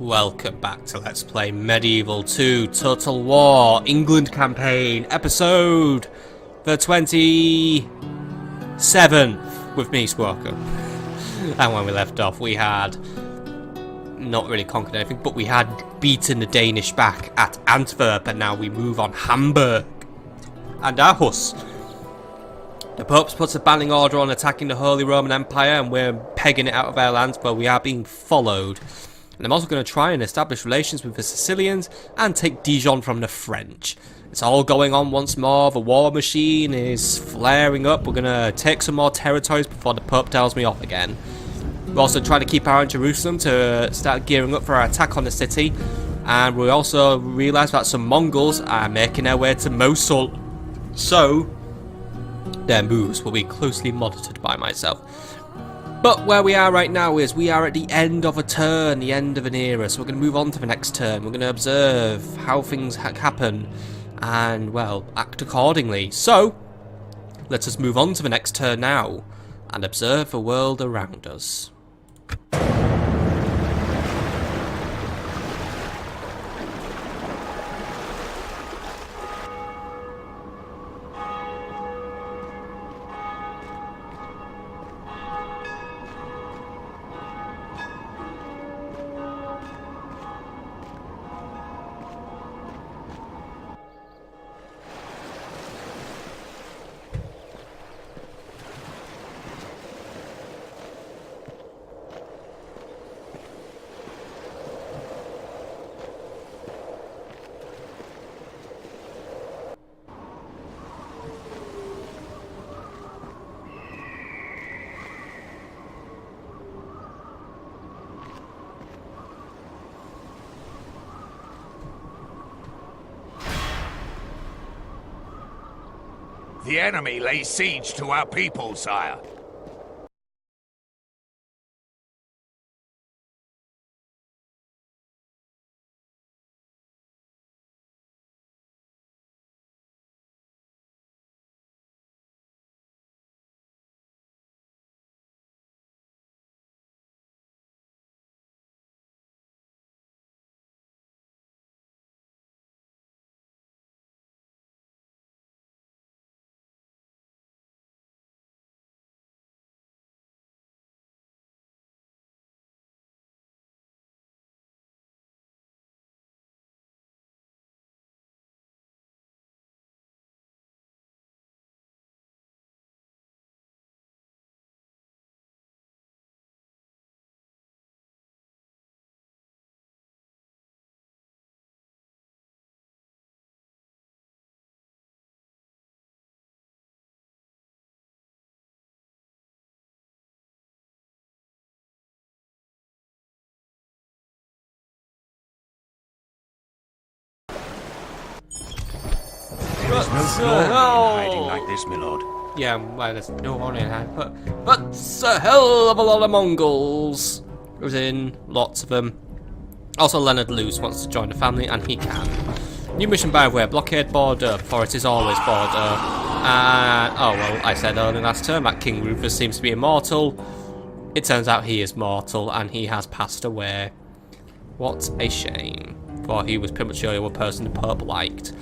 Welcome back to Let's Play Medieval 2 Total War England Campaign episode the 27th with me, Squawker. And when we left off we had not really conquered anything, but we had beaten the Danish back at Antwerp, and now we move on Hamburg and Aarhus. The Pope's put a banning order on attacking the Holy Roman Empire, and we're pegging it out of our lands, but we are being followed. And I'm also going to try and establish relations with the Sicilians and take Dijon from the French. It's all going on once more. The war machine is flaring up. We're going to take some more territories before the Pope tells me off again. We're also trying to keep our eye on Jerusalem to start gearing up for our attack on the city. And we also realise that some Mongols are making their way to Mosul. So their moves will be closely monitored by myself. But where we are right now is we are at the end of a turn, the end of an era, so we're going to move on to the next turn. We're going to observe how things happen and, well, act accordingly. So, let us move on to the next turn now and observe the world around us. The enemy lays siege to our people, sire. There's no glory in hiding like this, my lord. Yeah, well, there's no one in hand, but a hell of a lot of Mongols. Goes in, lots of them. Also, Leonard Luce wants to join the family, and he can. New mission by the way, blockade border, for it is always border. And, oh well, I said earlier last term that King Rufus seems to be immortal. It turns out he is mortal, and he has passed away. What a shame, for he was pretty much the only person the Pope liked.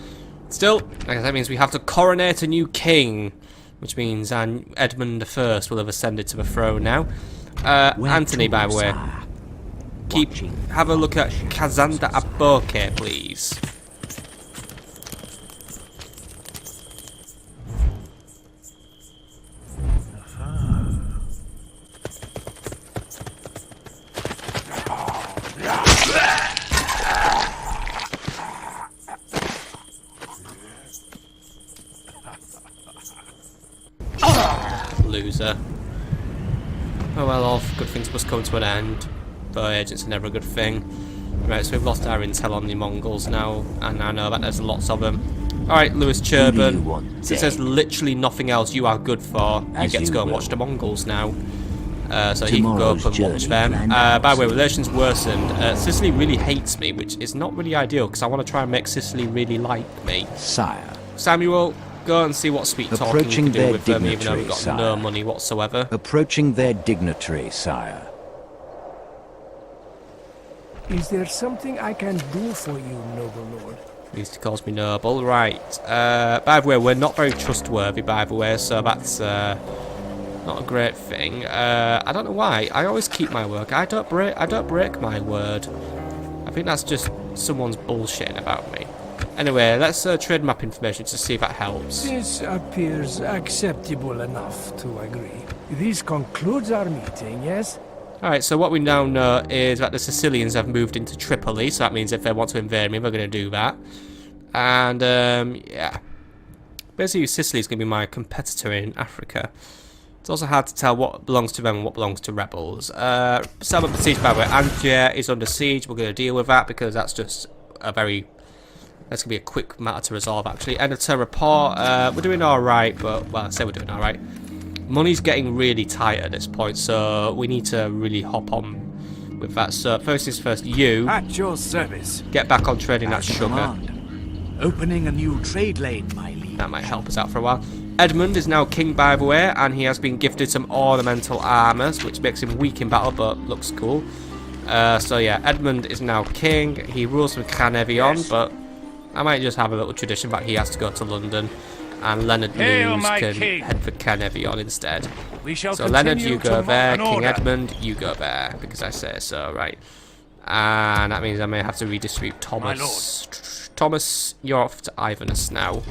Still, I guess that means we have to coronate a new king, which means Edmund I will have ascended to the throne now. Anthony, by the way, have a look at Kazanda Aboke, please. Loser. Oh well, all good things must come to an end. Though agents are never a good thing. Right, so we've lost our intel on the Mongols now, and I know that there's lots of them. Alright, Lewis Cherburn, since there's literally nothing else you are good for, you get to go and watch the Mongols now. So he can go up and watch them. By the way, relations worsened. Sicily really hates me, which is not really ideal, because I want to try and make Sicily really like me. Sire. Samuel, go and see what sweet talking you can do with them, even though we've got no money whatsoever. Approaching their dignitary, sire. Is there something I can do for you, noble lord? He used to call me noble, right. By the way, we're not very trustworthy, by the way, so that's not a great thing. I don't know why. I always keep my word. I don't break my word. I think that's just someone's bullshitting about me. Anyway, let's trade map information to see if that helps. This appears acceptable enough to agree. This concludes our meeting, yes? Alright, so what we now know is that the Sicilians have moved into Tripoli, so that means if they want to invade me, we're going to do that. And, yeah. Basically, Sicily is going to be my competitor in Africa. It's also hard to tell what belongs to them and what belongs to rebels. Settlement besieged, by the way. Antwerp is under siege. We're going to deal with that because that's just a very... That's going to be a quick matter to resolve, actually. Editor report. We're doing alright, but... Well, I say we're doing alright. Money's getting really tight at this point, so we need to really hop on with that. So first things first, you At your service. get back on trading that As sugar. command. Opening a new trade lane, my liege. That might help us out for a while. Edmund is now king, by the way, and he has been gifted some ornamental armors, which makes him weak in battle, but looks cool. So yeah, Edmund is now king. He rules with Canevion, Yes. but I might just have a little tradition that he has to go to London. And Leonard Hail, Lewis my can king. head for Canevion instead. We shall So Leonard, continue you go to there. an King order. Edmund, you go there. Because I say so, right. And that means I may have to redistribute Thomas. Thomas, you're off to Ivanus now.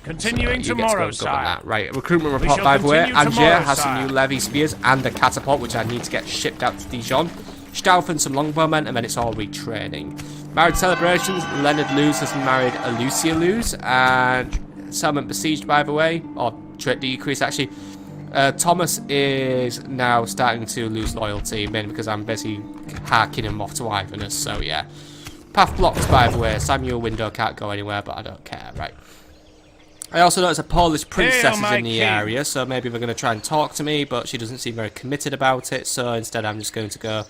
Continuing So you get tomorrow, to go and govern sire. that. Right, recruitment We report, shall by the way. continue Angers tomorrow, has some sire. new levy spears and a catapult, which I need to get shipped out to Dijon. Staufen some longbowmen, and then it's all retraining. Marriage celebrations. Leonard Lewis has married Lucia Lewis, and settlement besieged, by the way, or trait decrease actually. Thomas is now starting to lose loyalty, mainly because I'm basically harking him off to Ivanus, so yeah. Path blocked, by the way. Samuel Window can't go anywhere, but I don't care, right. I also noticed a Polish princess is my in the king. area, so maybe they're going to try and talk to me, but she doesn't seem very committed about it, so instead I'm just going to go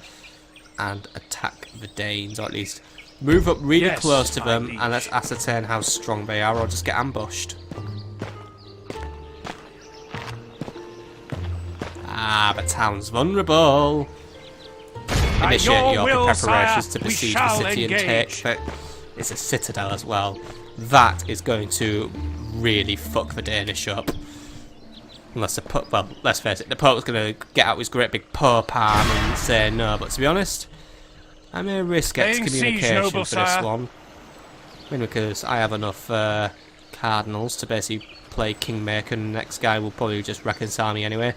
and attack the Danes, or at least move up really Yes, close to my them, liege. and let's ascertain how strong they are, or just get ambushed. Ah, the town's vulnerable. By Initiate your will, preparations sire, to we besiege the shall city and take engage. it. It's a citadel as well. That is going to really fuck the Danish up. Unless the Pope, well, let's face it, the Pope's going to get out his great big Pope arm and say no, but to be honest, I may risk Laying siege, excommunication noble for this sire. one. I mean, because I have enough cardinals to basically play Kingmaker, and the next guy will probably just reconcile me anyway.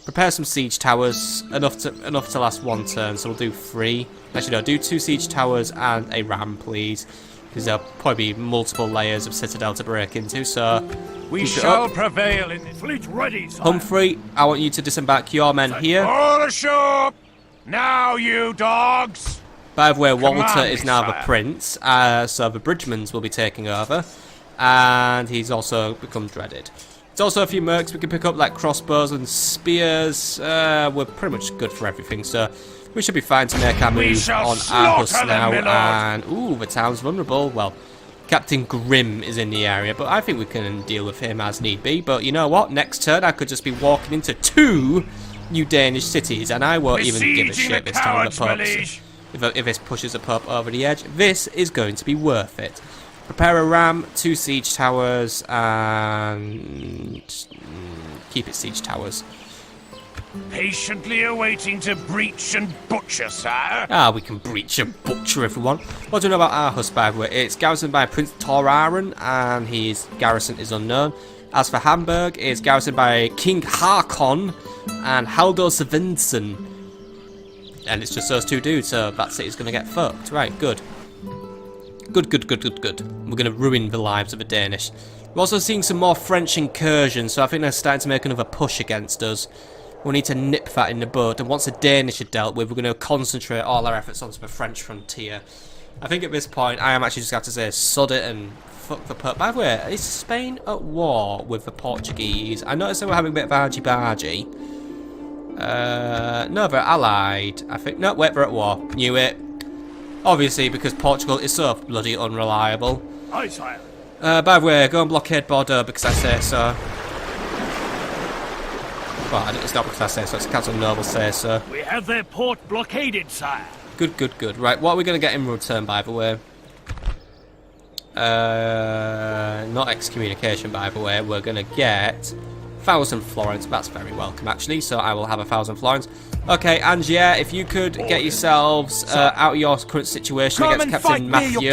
Prepare some siege towers, enough to last one turn, so we'll do 3. Actually, no, do 2 siege towers and a ram, please. Because there'll probably be multiple layers of citadel to break into, so We keep it shall up. prevail in this. Fleet ready, sire. Humphrey, I want you to disembark your men here. All ashore! Now, you dogs! By the way, Walter Command is me, now the sire. prince, so the Bridgemans will be taking over, and he's also become dreaded. There's also a few mercs we can pick up, like crossbows and spears. We're pretty much good for everything, so we should be fine to make our We move shall on Aarhus slaughter them, now. my lord. And ooh, the town's vulnerable. Well, Captain Grimm is in the area, but I think we can deal with him as need be. But you know what? Next turn, I could just be walking into 2 new Danish cities, and I won't even give a Besieging shit the this time. The cowards, my Pope's. liege. If this pushes a pup over the edge, this is going to be worth it. Prepare a ram, 2 siege towers, and keep it siege towers. Patiently awaiting to breach and butcher, sire. Ah, we can breach and butcher everyone. What do you know about Aarhus, by the way? It's garrisoned by Prince Toraren, and his garrison is unknown. As for Hamburg, it's garrisoned by King Hakon and Halldor Svensson. And it's just those 2 dudes, so that city's going to get fucked. Right, good. Good. We're going to ruin the lives of the Danish. We're also seeing some more French incursions, so I think they're starting to make another push against us. We'll need to nip that in the bud, and once the Danish are dealt with, we're going to concentrate all our efforts onto the French frontier. I think at this point, I am actually just going to have to say, sod it and fuck the Pope. By the way, is Spain at war with the Portuguese? I noticed they were having a bit of argy-bargy. No, they're allied, I think. No, wait, they're at war. Knew it. Obviously, because Portugal is so bloody unreliable. Aye, sire. By the way, go and blockade Bordeaux because I say so. Well, it's not because I say so, it's Council Noble say so. We have their port blockaded, sire. Good, good, good. Right, what are we going to get in return, by the way? Not excommunication, by the way. We're going to get 1,000 florins. That's very welcome, actually. So I will have 1,000 florins. Okay, and yeah, if you could get yourselves out of your current situation against Captain Matthew,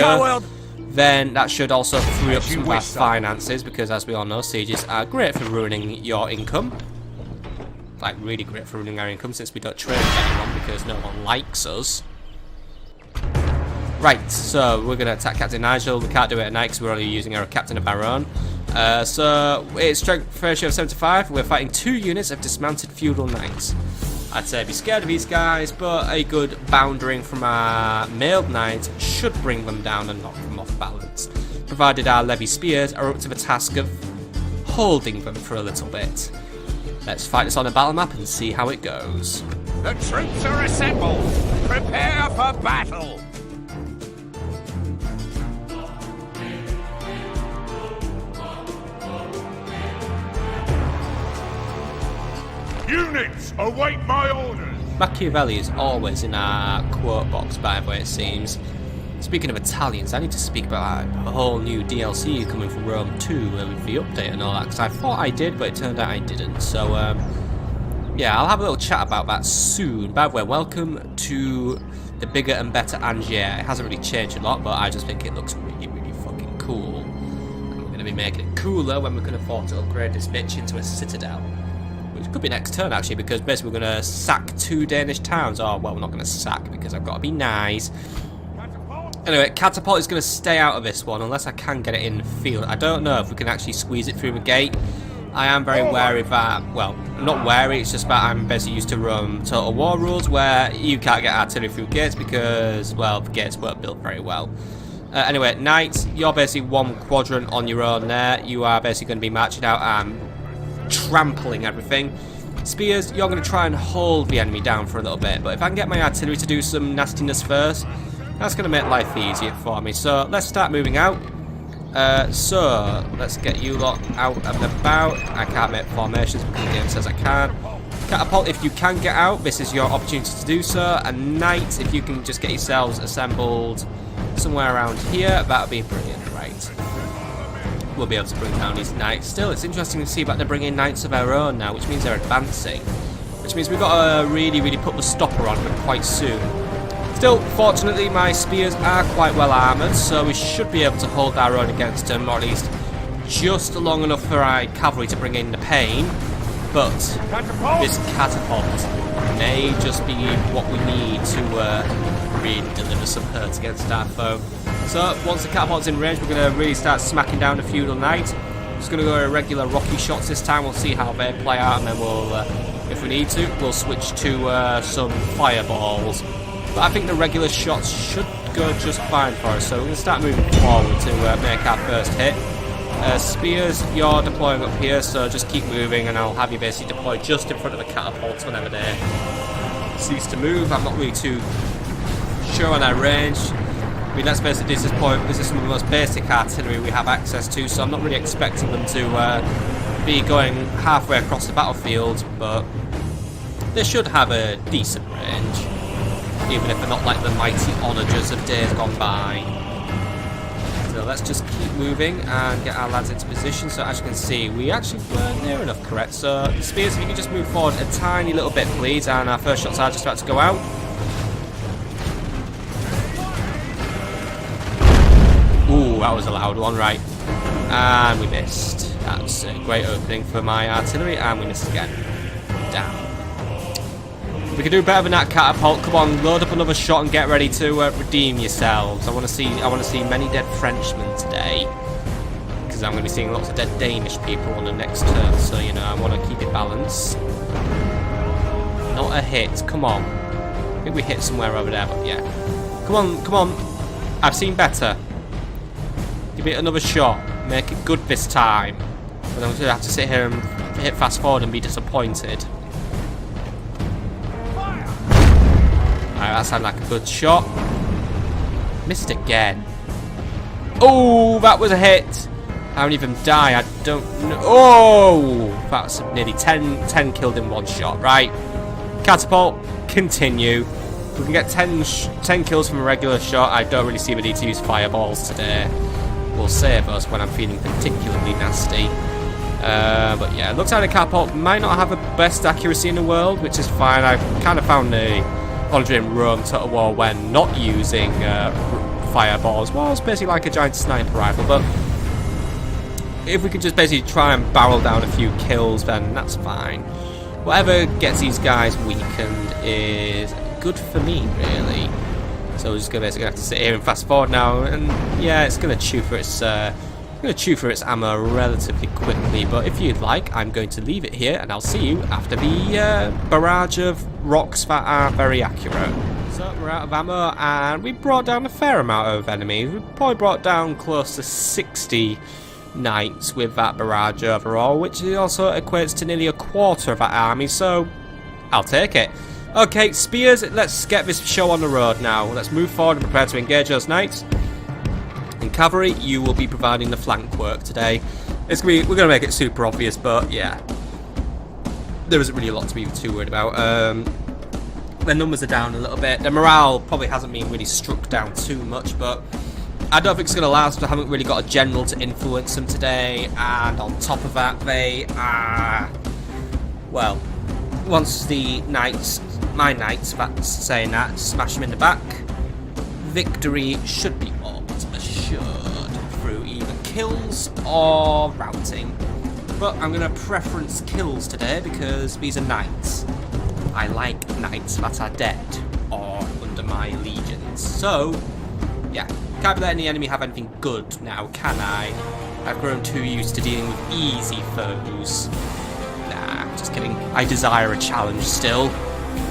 then that should also free up some of our finances, because as we all know, sieges are great for ruining your income. Like, really great for ruining our income, since we don't trade with anyone because no one likes us. Right, so we're going to attack Captain Nigel. We can't do it at night because we're only using our captain of our own. So it's strength ratio of 75. We're fighting 2 units of dismounted feudal knights. I'd say be scared of these guys, but a good boundering from our mailed knights should bring them down and knock them off balance, provided our levy spears are up to the task of holding them for a little bit. Let's fight this on a battle map and see how it goes. The troops are assembled. Prepare for battle. Units, await my orders! Machiavelli is always in our quote box, by the way, it seems. Speaking of Italians, I need to speak about a whole new DLC coming from Rome 2 with the update and all that, because I thought I did, but it turned out I didn't. So, yeah, I'll have a little chat about that soon. By the way, welcome to the bigger and better Angers. It hasn't really changed a lot, but I just think it looks really, really fucking cool. And we're going to be making it cooler when we can afford to upgrade this bitch into a citadel. Which could be next turn, actually, because basically we're going to sack 2 Danish towns. Oh, well, we're not going to sack because I've got to be nice. Anyway, Catapult is going to stay out of this one unless I can get it in the field. I don't know if we can actually squeeze it through the gate. I am very wary that, well, I'm not wary, it's just that I'm basically used to Rome Total War rules where you can't get artillery through gates because, well, the gates weren't built very well. Anyway, Knights, you're basically 1 quadrant on your own there. You are basically going to be marching out and trampling everything. Spears, you're going to try and hold the enemy down for a little bit, but if I can get my artillery to do some nastiness first, that's going to make life easier for me. So let's start moving out. So let's get you lot out and about. I can't make formations because the game says I can. Catapult, if you can get out, this is your opportunity to do so. And Knight, if you can just get yourselves assembled somewhere around here, that would be brilliant, right? We'll be able to bring down these knights. Still, it's interesting to see that they're bringing knights of our own now, which means they're advancing. Which means we've got to really, really put the stopper on them quite soon. Still, fortunately, my spears are quite well armoured, so we should be able to hold our own against them, or at least just long enough for our cavalry to bring in the pain. But this catapult may just be what we need to really deliver some hurt against our foe. So, once the catapult's in range, we're going to really start smacking down the feudal knight. Just going to go regular rocky shots this time. We'll see how they play out, and then we'll, if we need to, we'll switch to some fireballs. But I think the regular shots should go just fine for us. So we're going to start moving forward to make our first hit. Spears, you're deploying up here, so just keep moving, and I'll have you basically deploy just in front of the catapults whenever they cease to move. I'm not really too sure on their range. I mean, let's face it, this is some of the most basic artillery we have access to, so I'm not really expecting them to be going halfway across the battlefield, but they should have a decent range, even if they're not like the mighty onagers of days gone by. So let's just keep moving and get our lads into position. So as you can see, we actually weren't near enough correct. So Spears, if you can just move forward a tiny little bit, please, and our first shots are just about to go out. Ooh, that was a loud one, right. And we missed. That's a great opening for my artillery, and we missed again. Damn. We can do better than that, catapult. Come on, load up another shot and get ready to redeem yourselves. I want to see many dead Frenchmen today, because I'm going to be seeing lots of dead Danish people on the next turn. So you know, I want to keep it balanced. Not a hit. Come on. I think we hit somewhere over there, but yeah. Come on, come on. I've seen better. Give it another shot. Make it good this time. But I'm going to have to sit here and hit fast forward and be disappointed. Alright, that sounded like a good shot. Missed again. Oh, that was a hit. How many of them die? I don't know. Oh, that's nearly 10 killed in one shot. Right. Catapult, continue. We can get 10 kills from a regular shot. I don't really see the need to use fireballs today. Will save us when I'm feeling particularly nasty. But yeah, it looks like the catapult might not have the best accuracy in the world, which is fine. I've kind of found the Voluntary in Rome Total War when not using fireballs. Well, it's basically like a giant sniper rifle, but if we could just basically try and barrel down a few kills, then that's fine. Whatever gets these guys weakened is good for me, really. So we're just gonna basically have to sit here and fast forward now, and yeah, it's gonna chew for its ammo relatively quickly. But if you'd like, I'm going to leave it here, and I'll see you after the barrage of rocks that are very accurate. So we're out of ammo, and we brought down a fair amount of enemies. We probably brought down close to 60 knights with that barrage overall, which also equates to nearly a quarter of our army. So I'll take it. Okay, spears, let's get this show on the road now. Let's move forward and prepare to engage those knights. In cavalry, you will be providing the flank work today. We're going to make it super obvious, but yeah. There isn't really a lot to be too worried about. Their numbers are down a little bit. Their morale probably hasn't been really struck down too much, but I don't think it's going to last. I haven't really got a general to influence them today. And on top of that, they are... Well, once the knights... My knights, that's saying that, smash them in the back. Victory should be almost assured through either kills or routing. But I'm going to preference kills today because these are knights. I like knights that are dead or under my legions. So, yeah, can't let any enemy have anything good now, can I? I've grown too used to dealing with easy foes. Nah, just kidding. I desire a challenge still.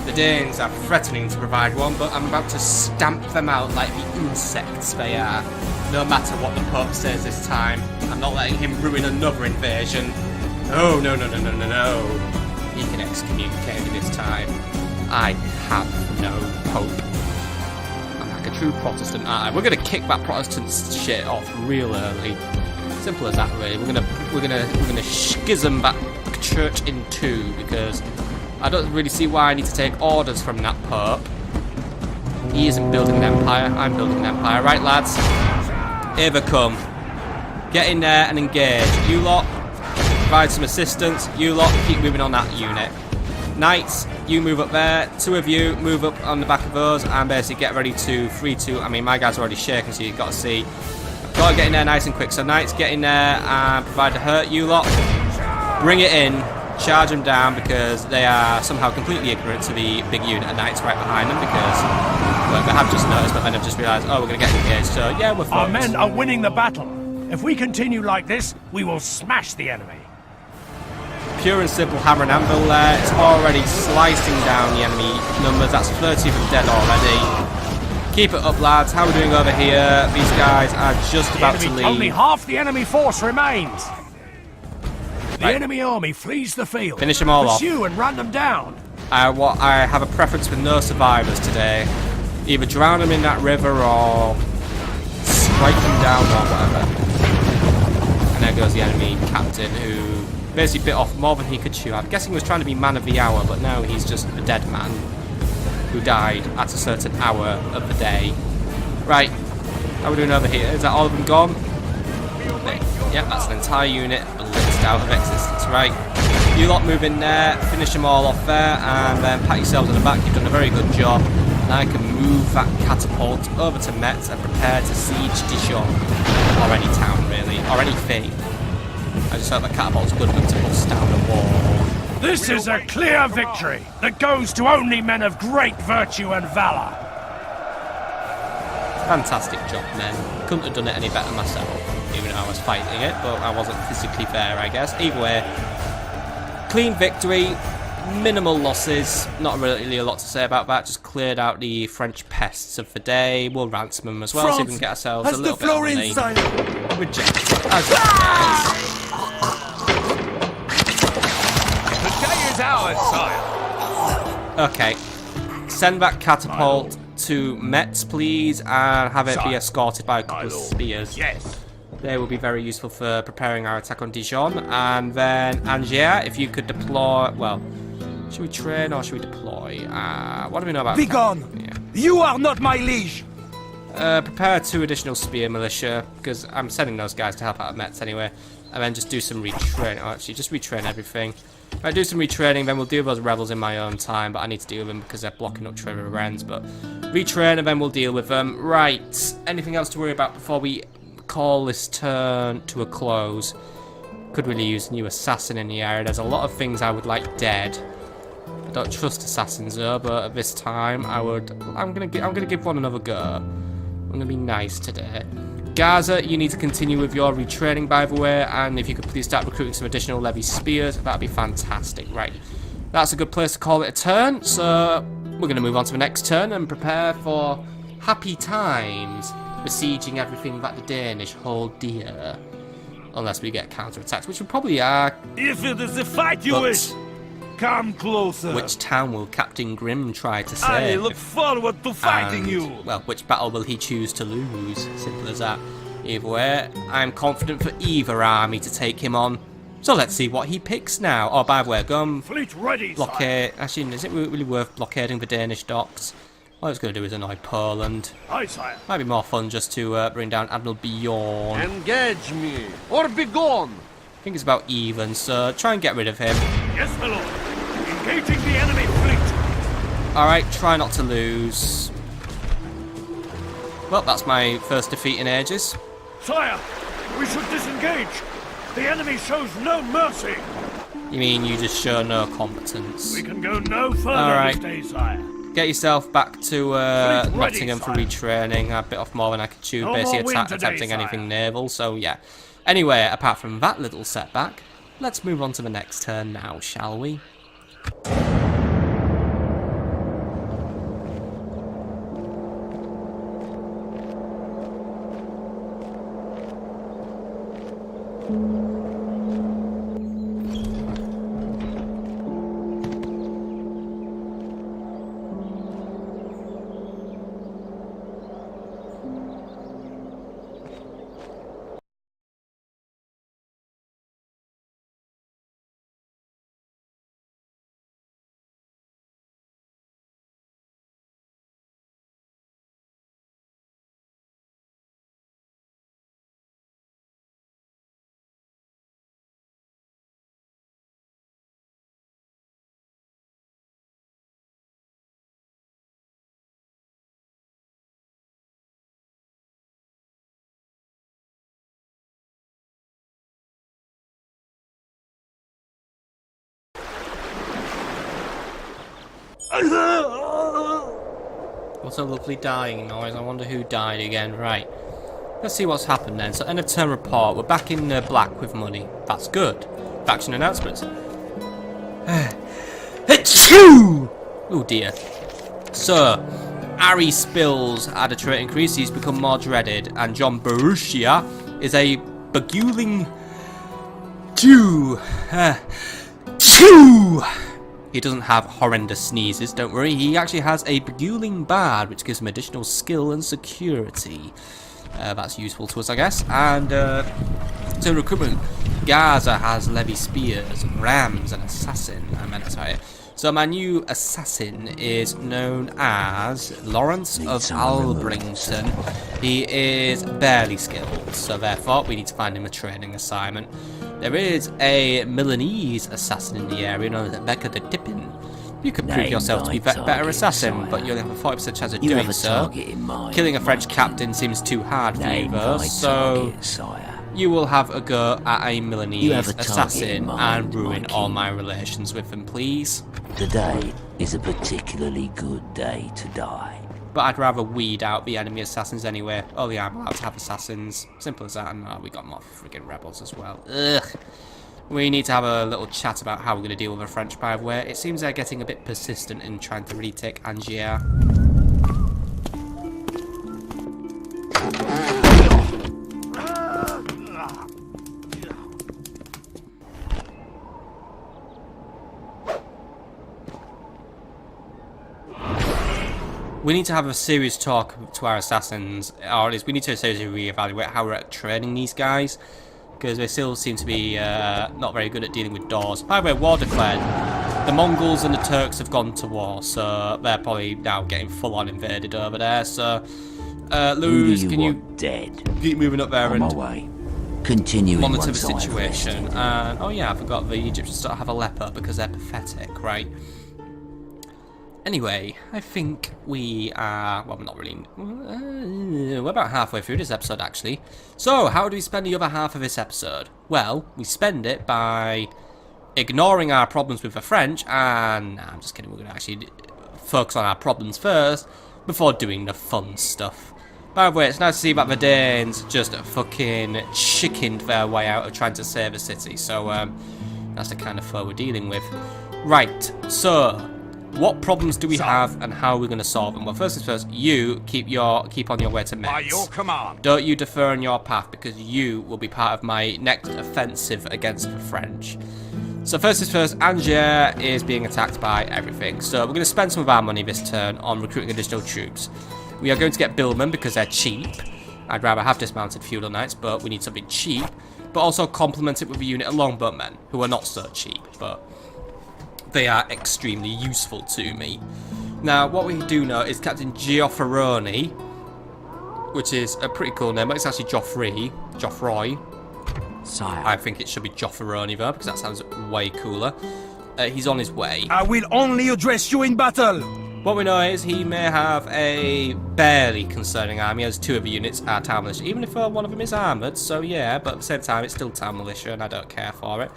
The Danes are threatening to provide one, but I'm about to stamp them out like the insects they are. No matter what the Pope says this time, I'm not letting him ruin another invasion. No, no, no, no, no, no, no. He can excommunicate me this time. I have no hope. I'm like a true Protestant, aren't I? We're gonna kick that Protestant shit off real early. Simple as that, really. We're gonna schism that church in two because I don't really see why I need to take orders from that Pope. He isn't building an empire, I'm building an empire. Right, lads? Here they come. Get in there and engage. You lot, provide some assistance. You lot, keep moving on that unit. Knights, you move up there. Two of you, move up on the back of those and basically get ready to 3-2. I mean, my guys are already shaking, so you've got to see. I've got to get in there nice and quick. So, Knights, get in there and provide the hurt. You lot, bring it in. Charge them down because they are somehow completely ignorant to the big unit of knights right behind them because well, they have just noticed but then have just realised, oh, we're going to get engaged, so yeah, we're fine. Our men are winning the battle. If we continue like this, we will smash the enemy. Pure and simple hammer and anvil there. It's already slicing down the enemy numbers. That's 30 of them dead already. Keep it up, lads. How are we doing over here? These guys are just about to leave. Only half the enemy force remains. The Right. enemy army flees the field. Finish them all off. Pursue and run them down. I have a preference for no survivors today. Either drown them in that river or strike them down or whatever. And there goes the enemy captain who basically bit off more than he could chew. I'm guessing he was trying to be man of the hour, but now he's just a dead man who died at a certain hour of the day. Right, how are we doing over here? Is that all of them gone? Yep, that's an entire unit blitzed out of existence. Right, you lot move in there, finish them all off there, and then pat yourselves on the back. You've done a very good job. And I can move that catapult over to Metz and prepare to siege Dijon, or any town really, or any thing. I just hope that catapult's good enough to bust down the wall. This is a clear victory that goes to only men of great virtue and valor. Fantastic job, men. Couldn't have done it any better myself, even though I was fighting it, but I wasn't physically there, I guess. Either way, clean victory, minimal losses. Not really a lot to say about that. Just cleared out the French pests of the day. We'll ransom them as well, so we can get ourselves a little bit of money. Reject. As The day is ours, sire. okay, send that catapult to Metz, please, and have it be escorted by a couple of spears. Yes. They will be very useful for preparing our attack on Dijon. And then Angers, if you could deploy... Well, should we train or should we deploy? What do we know about... Be gone! Yeah. You are not my liege! Prepare 2 additional spear militia, because I'm sending those guys to help out Mets anyway. And then just do some retraining. Oh, actually, just retrain everything. If I do some retraining, then we'll deal with those rebels in my own time, but I need to deal with them because they're blocking up trade river ends. But retrain and then we'll deal with them. Right, anything else to worry about before we call this turn to a close? Could really use a new assassin in the area. There's a lot of things I would like dead. I don't trust assassins though, but at this time I'm gonna give one another go. I'm gonna be nice today. Gaza, you need to continue with your retraining, by the way, and if you could please start recruiting some additional levy spears, that'd be fantastic. Right, that's a good place to call it a turn, so we're going to move on to the next turn and prepare for happy times, besieging everything that the Danish hold dear. Unless we get counter-attacked, which we probably are. If it is a fight you wish, come closer. Which town will Captain Grimm try to save? I look forward to fighting And, you. well, which battle will he choose to lose? Simple as that. Either way, I'm confident for either army to take him on. So let's see what he picks now. Oh, by the way, go and Fleet ready, blockade. Actually, is it really worth blockading the Danish docks? All it's going to do is annoy Poland. Aye, sire. Might be more fun just to bring down Admiral Bjorn. Engage me, or be gone! I think it's about even, so try and get rid of him. Yes, my lord. Engaging the enemy fleet. Alright, try not to lose. Well, that's my first defeat in ages. Sire, we should disengage. The enemy shows no mercy. You mean you just show no competence? We can go no further Alright. this day, sire. Get yourself back to Ready, Nottingham for sire. retraining. I bit off more than I could chew, No basically more wind today, attempting sire. anything naval, so yeah. Anyway, apart from that little setback, let's move on to the next turn now, shall we? What a lovely dying noise. I wonder who died again. Right. Let's see what's happened then. So, end of turn report. We're back in the black with money. That's good. Faction announcements. Oh dear. So, Ari Spills had a trait increase. He's become more dreaded. And John Borussia is a beguiling Jew. He doesn't have horrendous sneezes, don't worry. He actually has a beguiling bard, which gives him additional skill and security. That's useful to us, I guess. And so recruitment, Gaza has levy spears, rams, and assassin. I meant to say. So my new assassin is known as Lawrence of Albrington. He is barely skilled, so therefore we need to find him a training assignment. There is a Milanese assassin in the area known as Becca the Tippin. You could prove yourself to be a better assassin, but you only have a 40% chance of doing so. Killing a French captain seems too hard for you though, so you will have a go at a Milanese assassin and ruin all my relations with them, please. Today is a particularly good day to die. But I'd rather weed out the enemy assassins anyway. Oh yeah, I'm allowed to have assassins. Simple as that, and we got more friggin' rebels as well. Ugh. We need to have a little chat about how we're going to deal with the French, by the way. It seems they're getting a bit persistent in trying to retake Angers. We need to have a serious talk to our assassins, or at least we need to seriously reevaluate how we're training these guys, because they still seem to be not very good at dealing with doors. By the way, war declared. The Mongols and the Turks have gone to war, so they're probably now getting full-on invaded over there. So, Luz, can you dead? keep moving up there On my and way. Continuing monitor the once I've situation? rested. And oh yeah, I forgot the Egyptians don't have a leper because they're pathetic, right? Anyway, I think we are, well, we're not really, we're about halfway through this episode, actually. So, how do we spend the other half of this episode? Well, we spend it by ignoring our problems with the French, and, nah, I'm just kidding, we're going to actually focus on our problems first, before doing the fun stuff. By the way, it's nice to see that the Danes just fucking chickened their way out of trying to save a city, so, that's the kind of foe we're dealing with. Right, so what problems do we have, and how are we going to solve them? Well, first things first, you keep on your way to Metz. By your command. Don't you defer on your path, because you will be part of my next offensive against the French. So first things first, Angers is being attacked by everything. So we're going to spend some of our money this turn on recruiting additional troops. We are going to get billmen because they're cheap. I'd rather have dismounted feudal knights, but we need something cheap. But also complement it with a unit of longbowmen, who are not so cheap, but they are extremely useful to me. Now, what we do know is Captain Geoffrey, which is a pretty cool name, but it's actually Geoffroy. Sire. I think it should be Geoffrey though, because that sounds way cooler. He's on his way. I will only address you in battle. What we know is he may have a barely concerning army, as 2 of the units are town militia, even if one of them is armoured, so yeah, but at the same time it's still town militia and I don't care for it.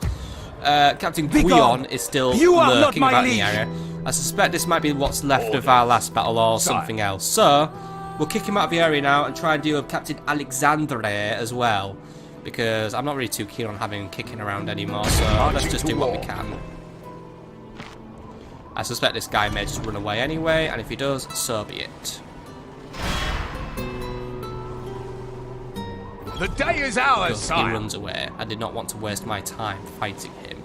Captain Guion is still lurking about in the area. I suspect this might be what's left of our last battle or something else. So, we'll kick him out of the area now and try and deal with Captain Alexandre as well. Because I'm not really too keen on having him kicking around anymore, so let's just do what we can. I suspect this guy may just run away anyway, and if he does, so be it. The day is ours, He sire. runs away. I did not want to waste my time fighting him.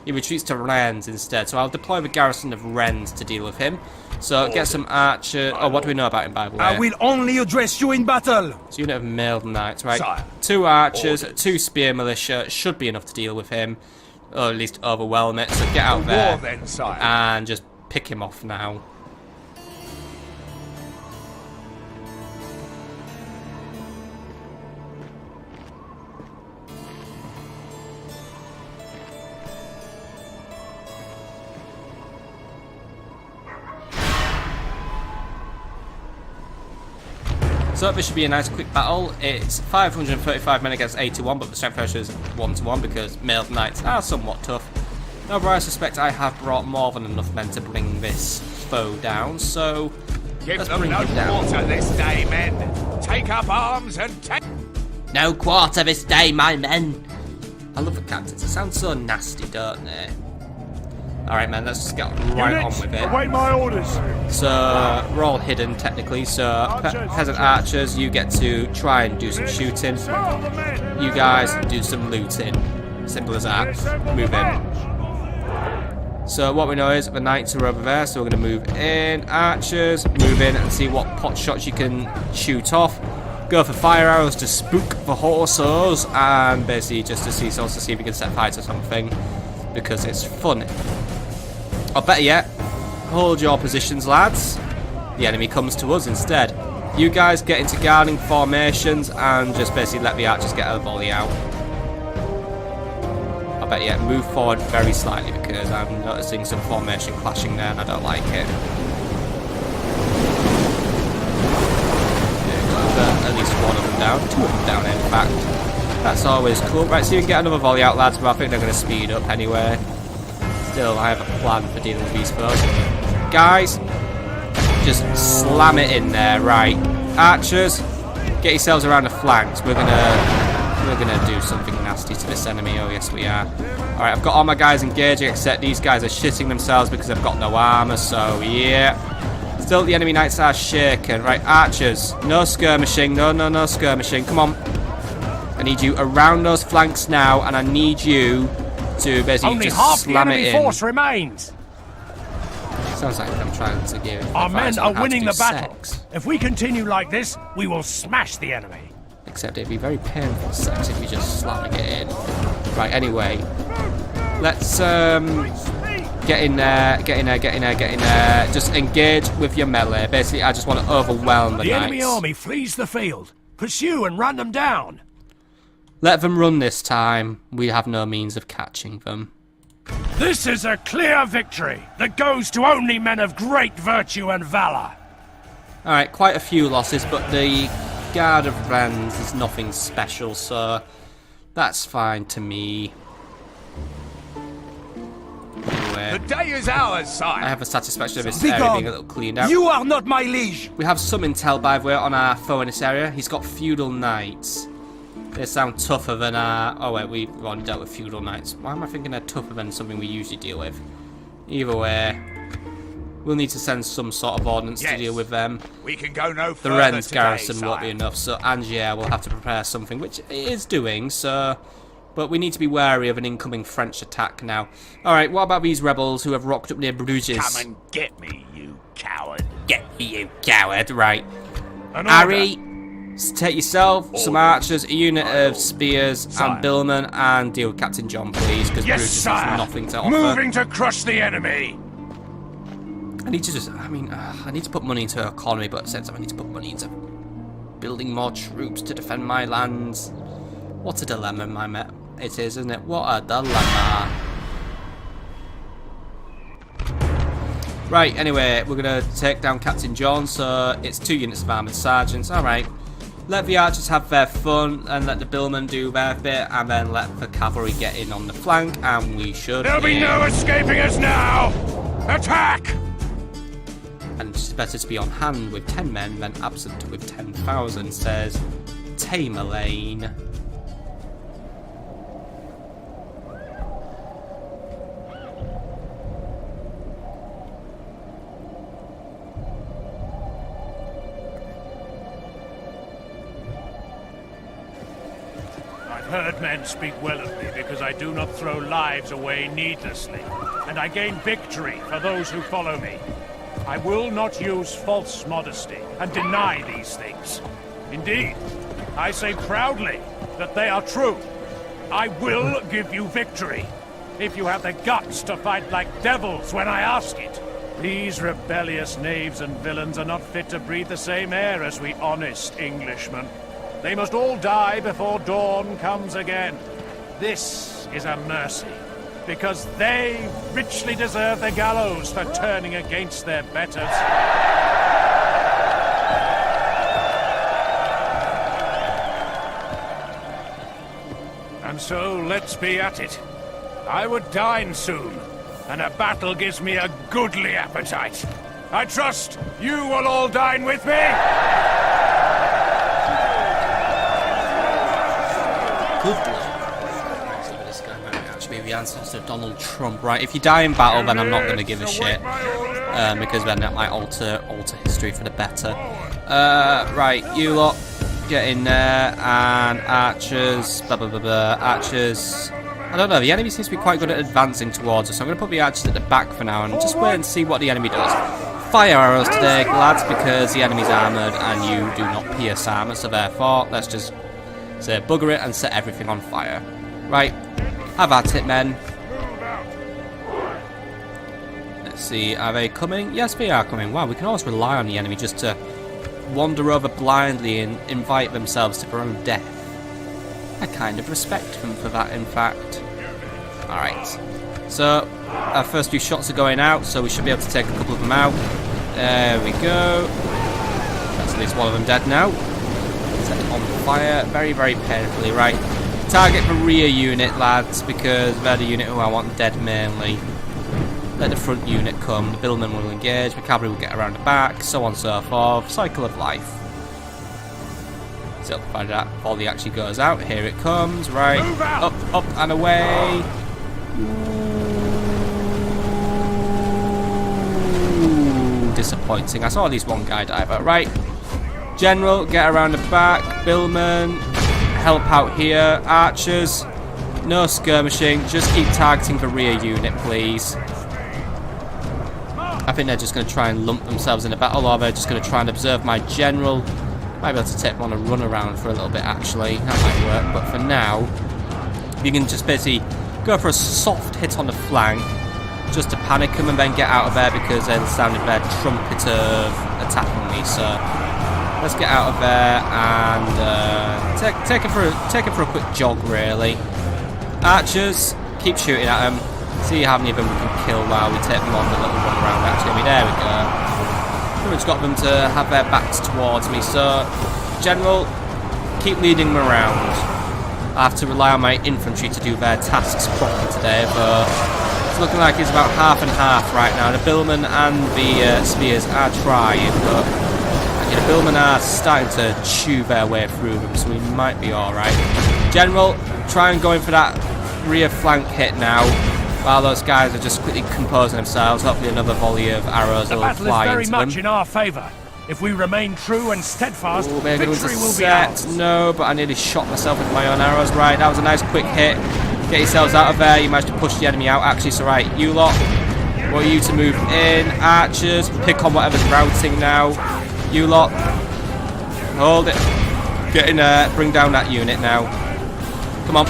He retreats to Rennes instead, so I'll deploy the garrison of Rennes to deal with him. So get some archers. Oh, what do we know about him, by the way? I will only address you in battle. So unit of mailed knights, right? Sire. 2 archers, 2 spear militia should be enough to deal with him, or at least overwhelm it. So get out War there then, sire. and just pick him off now. So this should be a nice quick battle. It's 535 men against 81, but the strength ratio is 1-to-1 because mailed knights are somewhat tough. However, I suspect I have brought more than enough men to bring this foe down, so Give let's them bring no him down. quarter this day, men. Take up arms and take... No quarter this day, my men. I love the captains. It sounds so nasty, don't they? Alright, man, let's just get right on with it. Await my orders. So, we're all hidden, technically. So, peasant archers, you get to try and do some shooting. You guys do some looting. Simple as that. Move in. So, what we know is the knights are over there, so we're going to move in. Archers, move in and see what pot shots you can shoot off. Go for fire arrows to spook the horses, and basically just to see if you can set fire to something, because it's fun. Or better yet, hold your positions, lads. The enemy comes to us instead. You guys get into guarding formations and just basically let the archers get a volley out. I bet yet, move forward very slightly because I'm noticing some formation clashing there and I don't like it. At least 1 of them down, 2 of them down in fact. That's always cool. Right, so you can get another volley out, lads, but I think they're going to speed up anyway. Still, I have a plan for dealing with these foes. Guys, just slam it in there, right. Archers, get yourselves around the flanks. We're gonna do something nasty to this enemy. Oh yes, we are. Alright, I've got all my guys engaging, except these guys are shitting themselves because they've got no armor, so yeah. Still, the enemy knights are shaken. Right, archers, no skirmishing. No skirmishing. Come on. I need you around those flanks now, and I need you to basically Only just half the slam it enemy in. force remains. Sounds like I'm trying to give Our advice men on are how to winning do the battle. sex. If we continue like this, we will smash the enemy. Except it'd be very painful sex if we just slamming it in. Right, anyway. Let's Get in there, get in there, get in there, get in there. Just engage with your melee. Basically, I just want to overwhelm the The knights. enemy army flees the field. Pursue and run them down. Let them run this time. We have no means of catching them. This is a clear victory that goes to only men of great virtue and valor. Alright, quite a few losses, but the Guard of Rennes is nothing special, so that's fine to me. Anyway, The day is ours, sire. I have a satisfaction of this Be area gone. being a little cleaned out. You are not my liege. We have some intel, by the way, on our foe in this area. He's got feudal knights. They sound tougher than our... Oh wait, we've already dealt with feudal knights. Why am I thinking they're tougher than something we usually deal with? Either way, we'll need to send some sort of ordnance to deal with them. We can go no The further Rennes today, garrison won't be sire. enough, so Angier will have to prepare something, which it is doing, so... But we need to be wary of an incoming French attack now. Alright, what about these rebels who have rocked up near Bruges? Come and get me, you coward. Get me, you coward. Right. An Harry, take yourself, some archers, a unit of spears, Sire. and billmen, and deal with Captain John, please, because Yes, Bruges sire. has nothing to offer. Moving to crush the enemy. I need to just, I need to put money into economy, but at the same time I need to put money into building more troops to defend my lands. What a dilemma, my mate. It is, isn't it? What a dilemma. Right, anyway, we're going to take down Captain John, so it's 2 units of armoured sergeants. Alright. Let the archers have their fun, and let the billmen do their bit, and then let the cavalry get in on the flank, and we should There'll be no escaping us now. Attack! And it's better to be on hand with 10 men than absent with 10,000, says Tamerlane. I've heard men speak well of me because I do not throw lives away needlessly, and I gain victory for those who follow me. I will not use false modesty and deny these things. Indeed, I say proudly that they are true. I will give you victory, if you have the guts to fight like devils when I ask it. These rebellious knaves and villains are not fit to breathe the same air as we honest Englishmen. They must all die before dawn comes again. This is a mercy, because they richly deserve the gallows for turning against their betters. And so let's be at it. I would dine soon, and a battle gives me a goodly appetite. I trust you will all dine with me. This guy might actually be the ancestor of Donald Trump. Right, if you die in battle, then I'm not going to give a shit. Because then that might alter history for the better. Right, you lot, get in there, and archers, blah blah blah blah, archers. I don't know, the enemy seems to be quite good at advancing towards us, so I'm going to put the archers at the back for now, and just wait and see what the enemy does. Fire arrows today, lads, because the enemy's armoured, and you do not pierce armour, so therefore, let's just say bugger it and set everything on fire. Right, have at it, men. Let's see, are they coming? Yes, they are coming. Wow, we can always rely on the enemy just to wander over blindly and invite themselves to their own death. I kind of respect them for that, in fact. Alright, so our first few shots are going out, so we should be able to take a couple of them out. There we go. That's at least one of them dead now. Set it on fire very, very painfully. Right, target the rear unit, lads, because they're the unit who I want dead mainly. Let the front unit come, the billmen will engage, the cavalry will get around the back, so on and so forth. Cycle of life. So find out if all the actually goes out. Here it comes, right. Up, up and away. Ooh, disappointing. I saw at least one guy die, but right. General, get around the back. Billmen, help out here. Archers, no skirmishing. Just keep targeting the rear unit, please. I think they're just going to try and lump themselves in a battle, or they're just going to try and observe my general. Might be able to take them on a run around for a little bit, actually. That might work, but for now, you can just basically go for a soft hit on the flank, just to panic them and then get out of there because they're sounding their trumpet of attacking me. So let's get out of there and take it for a quick jog, really. Archers, keep shooting at them. See how many of them we can kill while we take them on the little run around. Actually, there we go. Pretty much got them to have their backs towards me. So, General, keep leading them around. I have to rely on my infantry to do their tasks properly today, but it's looking like it's about half and half right now. The billmen and the spears are trying, but the billmen are starting to chew their way through them, so we might be alright. General, try and go in for that rear flank hit now, while those guys are just quickly composing themselves. Hopefully another volley of arrows will fly into them. The battle is very much in our favour. If we remain true and steadfast, victory will be ours. No, but I nearly shot myself with my own arrows. Right, that was a nice quick hit. Get yourselves out of there. You managed to push the enemy out. Actually, so right, you lot, want you to move in. Archers, pick on whatever's routing now. You lot, hold it. Get in there. Bring down that unit now. Come on.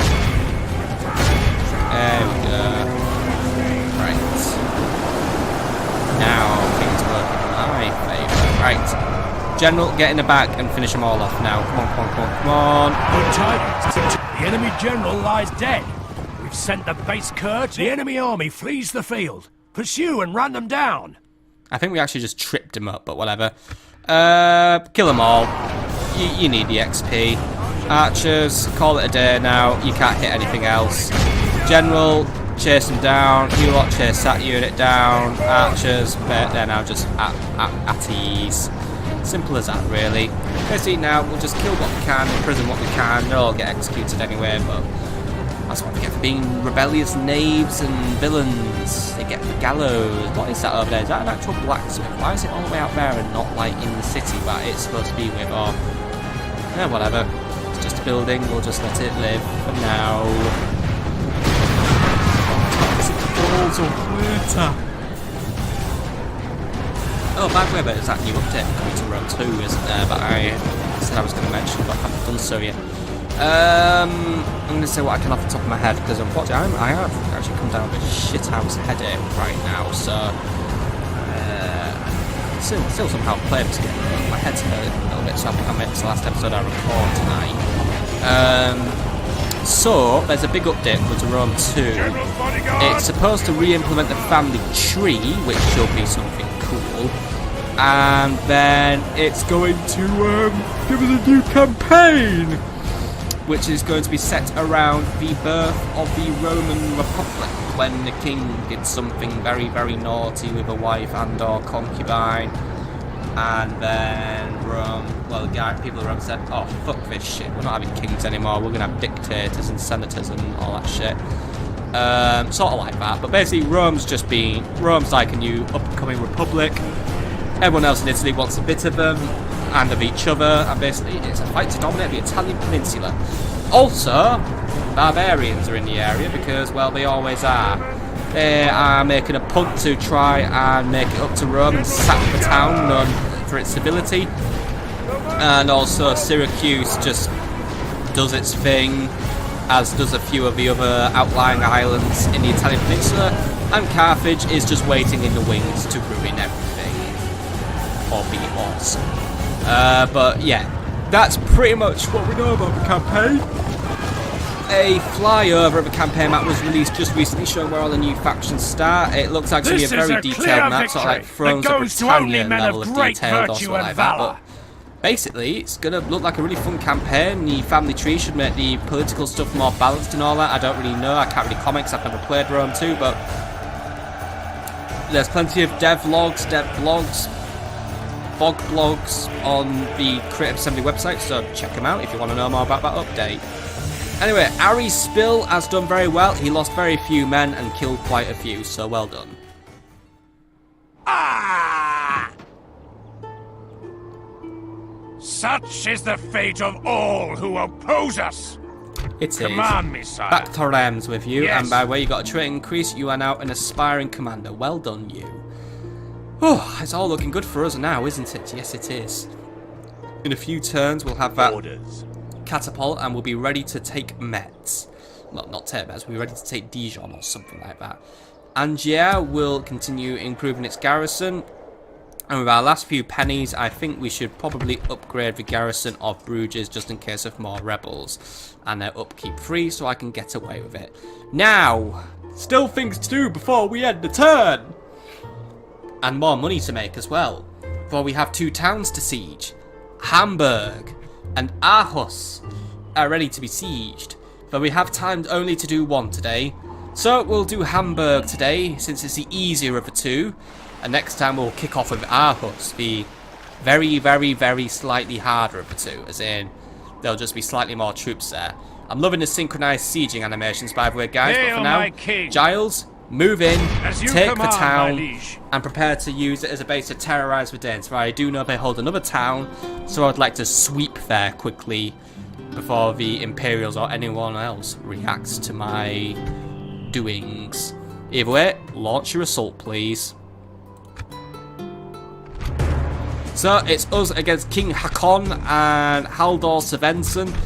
There we go. Right. Now, things work in my favour. Right. General, get in the back and finish them all off now. Come on, come on, come on, come on. Good tidings. The enemy general lies dead. We've sent the base cur. The enemy army flees the field. Pursue and run them down. I think we actually just tripped him up, but whatever. Kill them all. You need the XP. Archers, call it a day now. You can't hit anything else. General, chase them down. You lot chase that unit down. Archers, they're now just at ease. Simple as that, really. Basically now, we'll just kill what we can, imprison what we can. They'll all get executed anyway, but that's what we get for being rebellious knaves and villains. They get the gallows. What is that over there? Is that an actual blacksmith? Why is it all the way out there and not, like, in the city that it's supposed to be with? Or, yeah, whatever. It's just a building. We'll just let it live for now. Toxic balls of water. Oh, by the way, there's that new update coming to Rome 2, isn't there? But I said I was going to mention, but I haven't done so yet. I'm going to say what I can off the top of my head, because unfortunately I have actually come down with a shithouse headache right now, so still somehow playing this game, but my head's hurting a little bit, so I think I missed the last episode I record tonight. So, there's a big update for Rome 2. It's supposed to re-implement the family tree, which should be something cool. And then it's going to give us a new campaign, which is going to be set around the birth of the Roman Republic, when the king did something very, very naughty with a wife and or concubine. And then Rome, well, people of Rome said, oh, fuck this shit, we're not having kings anymore, we're going to have dictators and senators and all that shit. Sort of like that, but basically Rome's like a new up-and-coming republic. Everyone else in Italy wants a bit of them, and of each other, and basically it's a fight to dominate the Italian peninsula. Also, barbarians are in the area, because, well, they always are. They are making a punt to try and make it up to Rome and sack the town, known for its stability. And also Syracuse just does its thing, as does a few of the other outlying islands in the Italian peninsula. And Carthage is just waiting in the wings to ruin everything. Or be awesome. But yeah, that's pretty much what we know about the campaign. A flyover of the campaign map was released just recently, showing where all the new factions start. It looks like to be a very detailed map, sort of like Thrones of Britannia level of detail, or something like that. But basically, it's going to look like a really fun campaign. The family tree should make the political stuff more balanced and all that. I don't really know. I can't really comment because I've never played Rome 2, but there's plenty of dev blogs, bog blogs on the Creative Assembly website, so check them out if you want to know more about that update. Anyway, Ari's Spill has done very well. He lost very few men and killed quite a few, so well done. Ah! Such is the fate of all who oppose us. It is. Command me, sire. Back to Rams with you, Yes. and by the way, you got a trait increase. You are now an aspiring commander. Well done, you. Oh, it's all looking good for us now, isn't it? Yes, it is. In a few turns, we'll have that catapult, and we'll be ready to take Metz. Well, not take Metz, we'll be ready to take Dijon or something like that. Angier will continue improving its garrison. And with our last few pennies, I think we should probably upgrade the garrison of Bruges just in case of more rebels. And their upkeep free so I can get away with it. Now, still things to do before we end the turn. And more money to make as well. For we have 2 towns to siege. Hamburg and Aarhus are ready to be sieged. But we have time only to do 1 today. So we'll do Hamburg today since it's the easier of the 2. And next time we'll kick off with Aarhus, the very, very, very slightly harder of the 2. As in, there'll just be slightly more troops there. I'm loving the synchronized sieging animations, by the way, guys. But for now, Giles, move in, take the town, and prepare to use it as a base to terrorize the Danes. For I do know they hold another town, so I'd like to sweep there quickly before the Imperials or anyone else reacts to my doings. Either way, launch your assault, please. So, it's us against King Hakon and Haldor Svensson.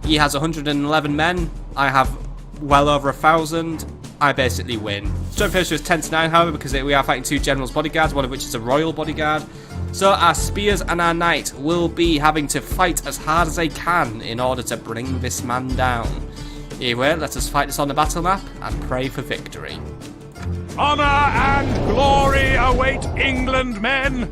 He has 111 men. I have well over 1,000. I basically win. Strength ratio is 10 to 9, however, because we are fighting 2 generals' bodyguards, one of which is a royal bodyguard. So, our spears and our knight will be having to fight as hard as they can in order to bring this man down. Anyway, let us fight this on the battle map and pray for victory. Honor and glory await England, men!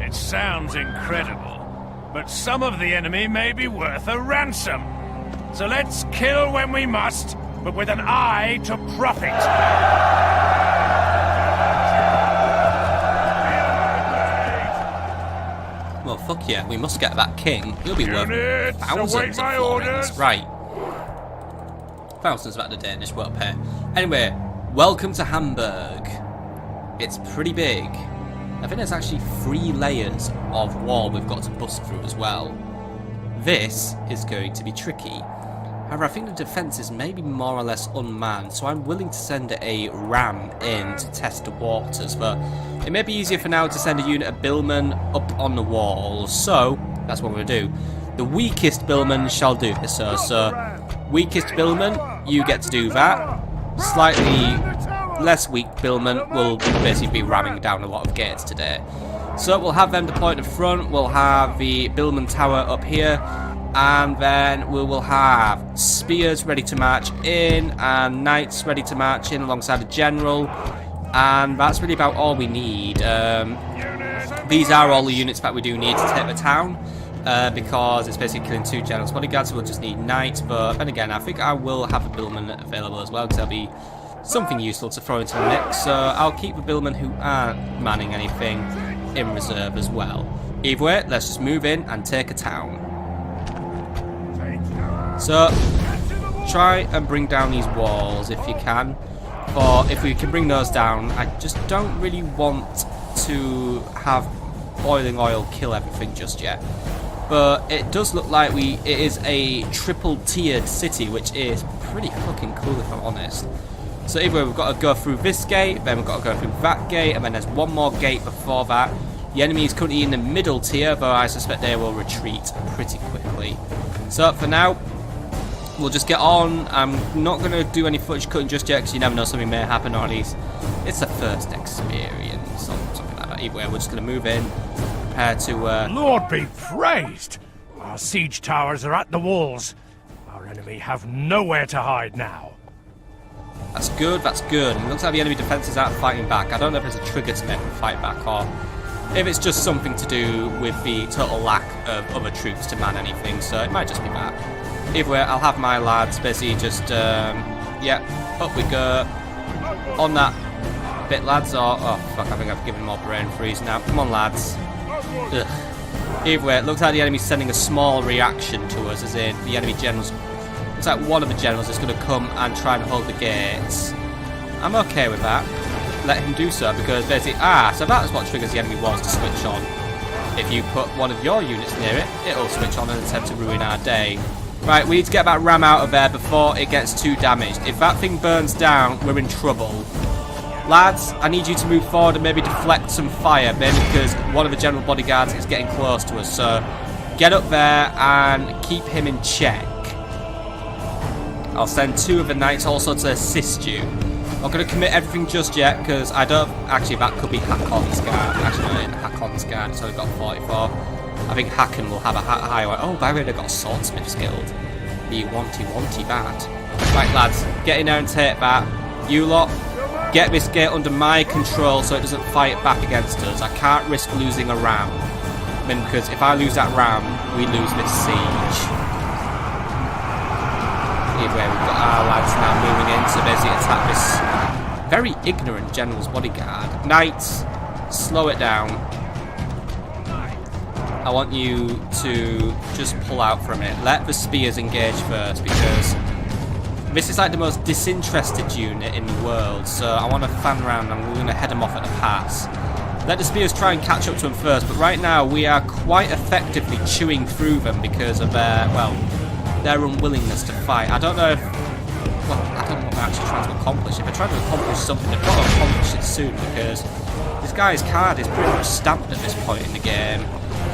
It sounds incredible, but some of the enemy may be worth a ransom. So let's kill when we must, but with an eye to profit. Well, fuck yeah, we must get that king. He'll be worth thousands of florins. Right. Thousands of the Danish won't pay. Anyway, welcome to Hamburg. It's pretty big. I think there's actually 3 layers of wall we've got to bust through as well. This is going to be tricky. However, I think the defences may be more or less unmanned, so I'm willing to send a ram in to test the waters, but it may be easier for now to send a unit of billmen up on the walls, so that's what we're going to do. The weakest billmen shall do this, so weakest billmen, you get to do that. Slightly less weak billmen will basically be ramming down a lot of gates today. So we'll have them deployed at the front, we'll have the billman tower up here, and then we will have spears ready to march in, and knights ready to march in alongside a general, and that's really about all we need. These are all the units that we do need to take the town, because it's basically killing 2 generals' bodyguards, so we'll just need knights, but then again, I think I will have a billman available as well, because there'll be something useful to throw into the mix, so I'll keep the billmen who aren't manning anything in reserve as well. Either way, let's just move in and take a town. So, try and bring down these walls if you can, for if we can bring those down, I just don't really want to have boiling oil kill everything just yet. But it does look like it is a triple tiered city, which is pretty fucking cool if I'm honest. So either way, we've got to go through this gate, then we've got to go through that gate, and then there's one more gate before that. The enemy is currently in the middle tier, though I suspect they will retreat pretty quickly. So for now, we'll just get on. I'm not going to do any footage cutting just yet, because you never know, something may happen, or at least it's the first experience, or something like that. Either way, we're just going to move in, prepare to... Lord be praised! Our siege towers are at the walls. Our enemy have nowhere to hide now. That's good, that's good. And it looks like the enemy defences aren't fighting back. I don't know if there's a trigger to make them fight back, or if it's just something to do with the total lack of other troops to man anything, so it might just be that. Either way, I'll have my lads basically just, yeah, up we go. On that bit, lads, or, oh fuck, I think I've given them all brain freeze now. Come on, lads. Ugh. Either way, it looks like the enemy's sending a small reaction to us, as in the enemy generals. Looks like one of the generals is going to come and try and hold the gates. I'm okay with that. Let him do so, because basically, so that is what triggers the enemy walls to switch on. If you put one of your units near it, it'll switch on and attempt to ruin our day. Right, we need to get that ram out of there before it gets too damaged. If that thing burns down, we're in trouble. Lads, I need you to move forward and maybe deflect some fire, maybe because one of the general bodyguards is getting close to us. So get up there and keep him in check. I'll send 2 of the knights also to assist you. I'm not going to commit everything just yet because I don't... Actually, that could be Hakon's guard. Actually, no, Hakon's guard, so we've got 44. I think Hakon will have a high one. Oh, by the way, they've got a swordsmith's guild. You wanty bad. Right, lads, get in there and take that. You lot, get this gate under my control so it doesn't fight back against us. I can't risk losing a ram. I mean, because if I lose that ram, we lose this siege. Anyway, we've got our lads now moving in to basically attack this very ignorant general's bodyguard. Knights, slow it down. I want you to just pull out for a minute. Let the spears engage first because this is like the most disinterested unit in the world. So I want to fan around and we're going to head them off at the pass. Let the spears try and catch up to them first. But right now we are quite effectively chewing through them because of their, well, their unwillingness to fight. I don't know if... Well, I don't know what they're actually trying to accomplish. If they're trying to accomplish something, they've got to accomplish it soon because this guy's card is pretty much stamped at this point in the game.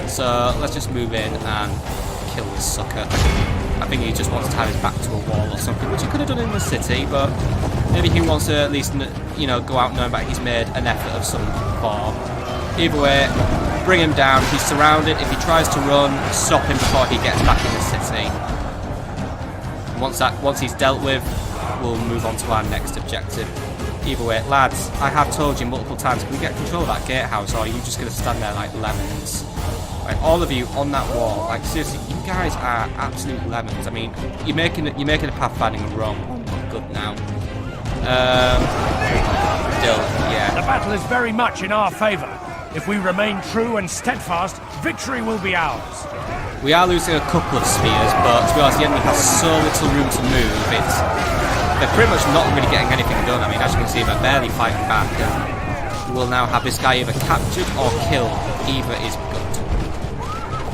So let's just move in and kill this sucker. I think he just wants to have his back to a wall or something, which he could have done in the city, but maybe he wants to at least, you know, go out knowing that he's made an effort of some form. Either way, bring him down. He's surrounded. If he tries to run, stop him before he gets back in the city. Once he's dealt with, we'll move on to our next objective. Either way, lads, I have told you multiple times, can we get control of that gatehouse, or are you just going to stand there like lemons? Right, all of you on that wall, like seriously, you guys are absolute lemons. I mean, you're making a pathfinding wrong. Good now. Still, yeah. The battle is very much in our favour. If we remain true and steadfast, victory will be ours. We are losing a couple of spears, but to be honest, the enemy has so little room to move. They're pretty much not really getting anything done. I mean, as you can see, they're barely fighting back. And we'll now have this guy either captured or killed. Either is good.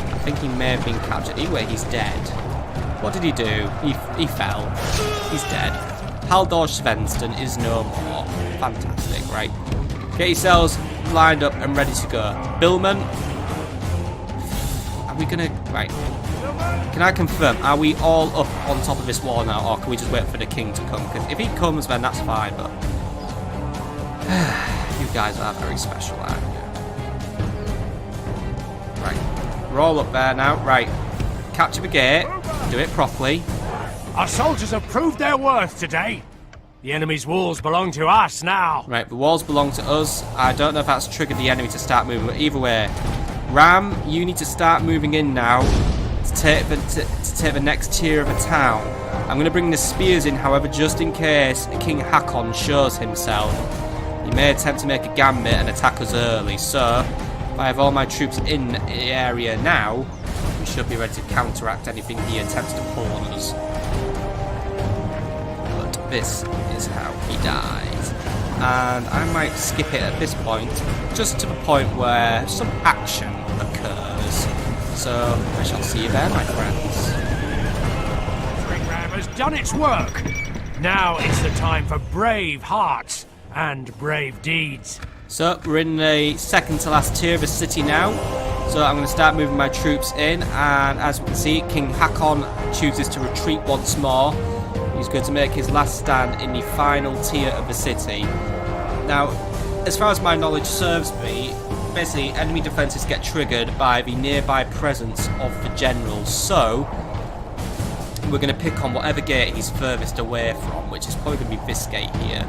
I think he may have been captured. Either way, he's dead. What did he do? He fell. He's dead. Haldor Svensson is no more. Fantastic, right. Get yourselves lined up and ready to go. Billman, are we gonna... Right. Can I confirm, are we all up on top of this wall now, or can we just wait for the king to come? Because if he comes, then that's fine, but... you guys are very special, aren't you? Right. We're all up there now. Right. Capture the gate. Do it properly. Our soldiers have proved their worth today. The enemy's walls belong to us now. Right, the walls belong to us. I don't know if that's triggered the enemy to start moving, but either way. Ram, you need to start moving in now to take the next tier of a town. I'm going to bring the spears in, however, just in case King Hakon shows himself. He may attempt to make a gambit and attack us early, so if I have all my troops in the area now, we should be ready to counteract anything he attempts to pull on us. But this is how he dies. And I might skip it at this point, just to the point where some action occurs. So I shall see you there, my friends. Ring Ram has done its work. Now it's the time for brave hearts and brave deeds. So we're in the second to last tier of the city now. So I'm going to start moving my troops in, and as we can see, King Hakon chooses to retreat once more. He's going to make his last stand in the final tier of the city. Now, as far as my knowledge serves me, basically enemy defences get triggered by the nearby presence of the generals. So we're going to pick on whatever gate he's furthest away from, which is probably going to be this gate here.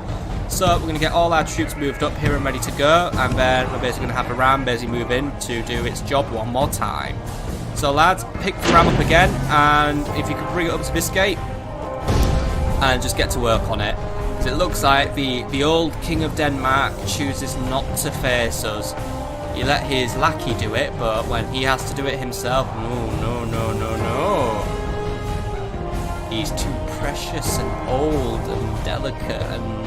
So we're going to get all our troops moved up here and ready to go, and then we're basically going to have the ram basically move in to do its job one more time. So lads, pick the ram up again, and if you could bring it up to this gate and just get to work on it. Because it looks like the old King of Denmark chooses not to face us. He let his lackey do it, but when he has to do it himself, no. He's too precious and old and delicate and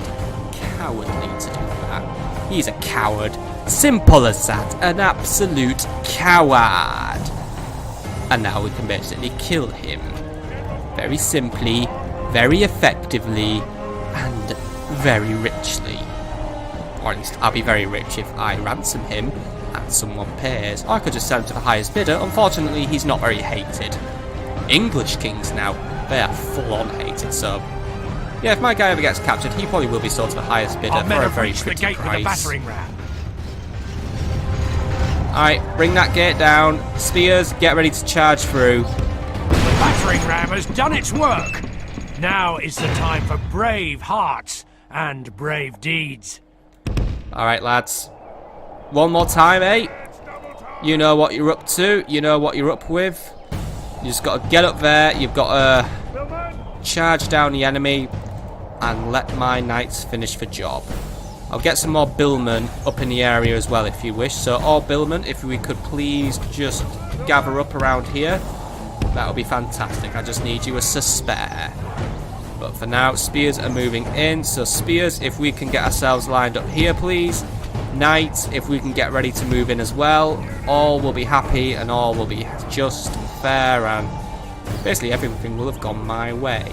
cowardly to do that. He's a coward. Simple as that. An absolute coward. And now we can basically kill him. Very simply, very effectively, and very richly. Or at least I'll be very rich if I ransom him and someone pays. Or I could just send him to the highest bidder. Unfortunately, he's not very hated. English kings now, they are full on hated, so yeah, if my guy ever gets captured, he probably will be sold to the highest bidder for a very pretty price. Alright, bring that gate down. Spears, get ready to charge through. The battering ram has done its work. Now is the time for brave hearts and brave deeds. Alright, lads. One more time, eh? You know what you're up to. You know what you're up with. You just got to get up there. You've got to charge down the enemy and let my knights finish the job. I'll get some more billmen up in the area as well if you wish. So all billmen, if we could please just gather up around here, that would be fantastic. I just need you as a spare. But for now, spears are moving in. So spears, if we can get ourselves lined up here, please. Knights, if we can get ready to move in as well. All will be happy and all will be just fair, and basically everything will have gone my way.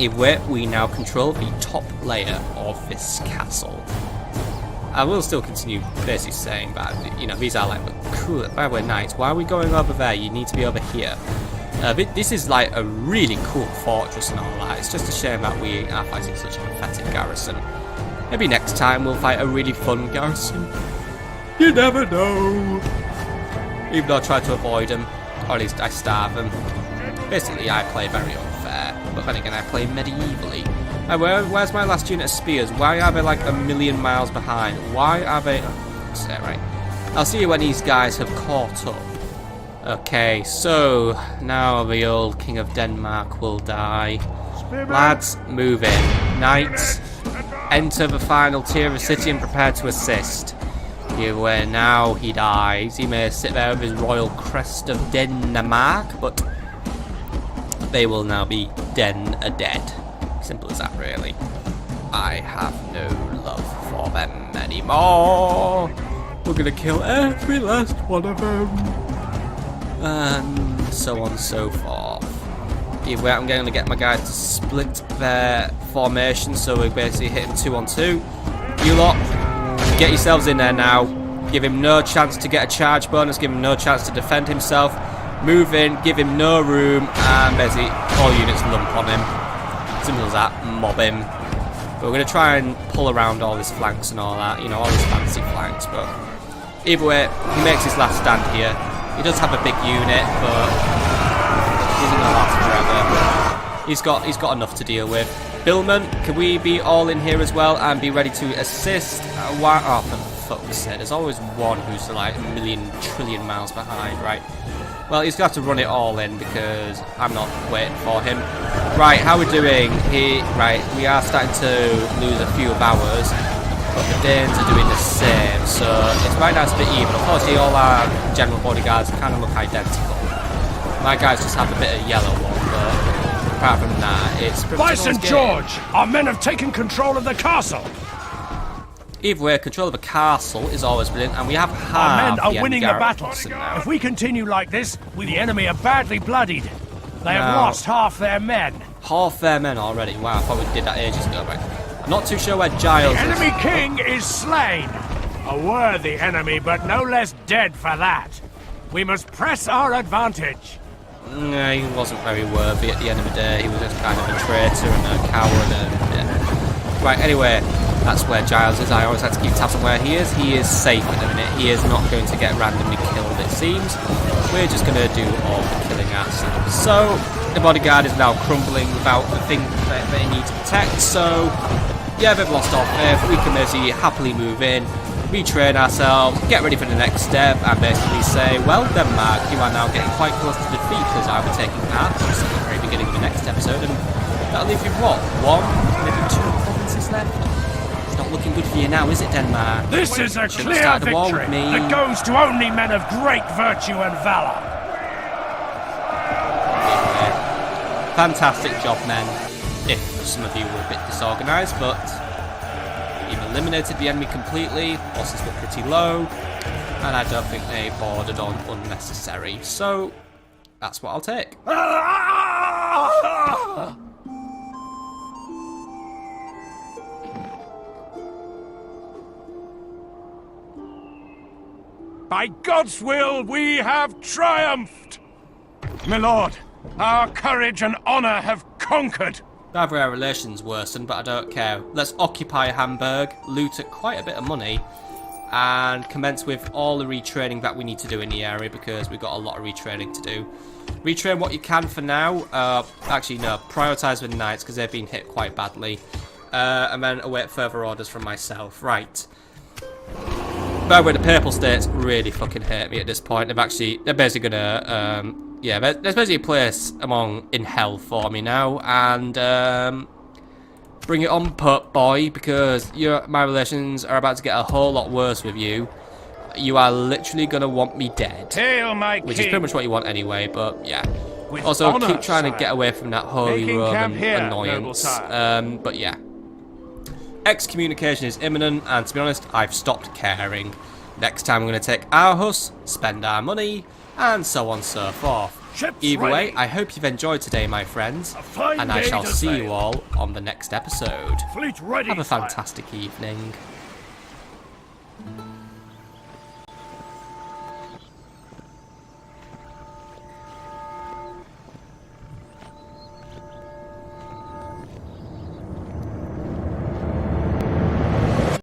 Either way, we now control the top layer of this castle. I will still continue basically saying that, you know, these are like cool. By the way, knights, why are we going over there? You need to be over here. This is like a really cool fortress and all that. It's just a shame that we are fighting such a pathetic garrison. Maybe next time we'll fight a really fun garrison. You never know. Even though I try to avoid them, or at least I starve them. Basically, I play very unfair, but then again, I play medievally. Where's my last unit of spears? Why are they like a million miles behind? Why are they... Say it right. I'll see you when these guys have caught up. Okay, so now the old King of Denmark will die. Lads, move in. Knights, enter the final tier of the city and prepare to assist. Here where now he dies. He may sit there with his royal crest of Denmark, but they will now be dead. Simple as that, really. I have no love for them anymore. We're gonna kill every last one of them. And so on and so forth. Either way, I'm going to get my guys to split their formation, so we're basically hitting 2 on 2. You lot, get yourselves in there now. Give him no chance to get a charge bonus, give him no chance to defend himself. Move in, give him no room, and basically all units lump on him. Simple as that, mob him. But we're going to try and pull around all his flanks and all that, you know, all his fancy flanks. But either way, he makes his last stand here. He does have a big unit, but he isn't going to last forever. He's got enough to deal with. Billman, can we be all in here as well and be ready to assist? Oh, for fuck's sake, there's always one who's like a million trillion miles behind, right? Well, he's got to run it all in because I'm not waiting for him. Right, how are we doing? Right, we are starting to lose a few of ours, but the Danes are doing the same, so it's right now it's a bit even. Unfortunately, all our general bodyguards kind of look identical. My guys just have a bit of yellow one, but apart from that, it's pretty much St. George, our men have taken control of the castle. Either way, control of a castle is always brilliant, and we have half our men are the winning the battle. Now. If we continue like this, the enemy are badly bloodied. They have lost half their men. Half their men already? Wow, I thought we did that ages ago, right? I'm not too sure where Giles is. The enemy king is slain. A worthy enemy, but no less dead for that. We must press our advantage. No, he wasn't very worthy at the end of the day. He was just kind of a traitor and a coward. And, Right, anyway, that's where Giles is. I always have to keep tabs on where he is. He is safe at the minute. He is not going to get randomly killed, it seems. We're just going to do all the killing ourselves. So, the bodyguard is now crumbling without the thing that they need to protect. So, yeah, they've lost our faith. We can basically happily move in, retrain ourselves, get ready for the next step, and basically say, well, Denmark, you are now getting quite close to defeat because I'll be taking part at the very beginning of the next episode, and that'll leave you, what, 1, maybe 2 provinces left? It's not looking good for you now, is it, Denmark? This is a clear victory that goes to only men of great virtue and valour. Fantastic job, men. If some of you were a bit disorganised, but even eliminated the enemy completely. Losses were pretty low. And I don't think they bordered on unnecessary. So, that's what I'll take. By God's will, we have triumphed! My lord, our courage and honor have conquered! Rather our relations worsen, but I don't care. Let's occupy Hamburg, loot at quite a bit of money, and commence with all the retraining that we need to do in the area, because we've got a lot of retraining to do. Retrain what you can for now. Actually, no, prioritise with knights, because they've been hit quite badly. And then await further orders from myself. Right. By the way, the Papal States really fucking hate me at this point. They're basically gonna, yeah, there's basically a place in hell for me now, and bring it on, pup boy, because my relations are about to get a whole lot worse with you. You are literally gonna want me dead, Hail, my which king. is pretty much what you want anyway. But yeah, With also honor, keep trying to sire. get away from that Holy Making Roman camp here, annoyance. noble sire. But yeah. Excommunication is imminent, and to be honest, I've stopped caring. Next time we're going to take our hus, spend our money, and so on and so forth. Ships Either way, ready. I hope you've enjoyed today, my friends, A fine and I day shall to see you sail. all on the next episode. Fleet ready, Have a sire. fantastic evening.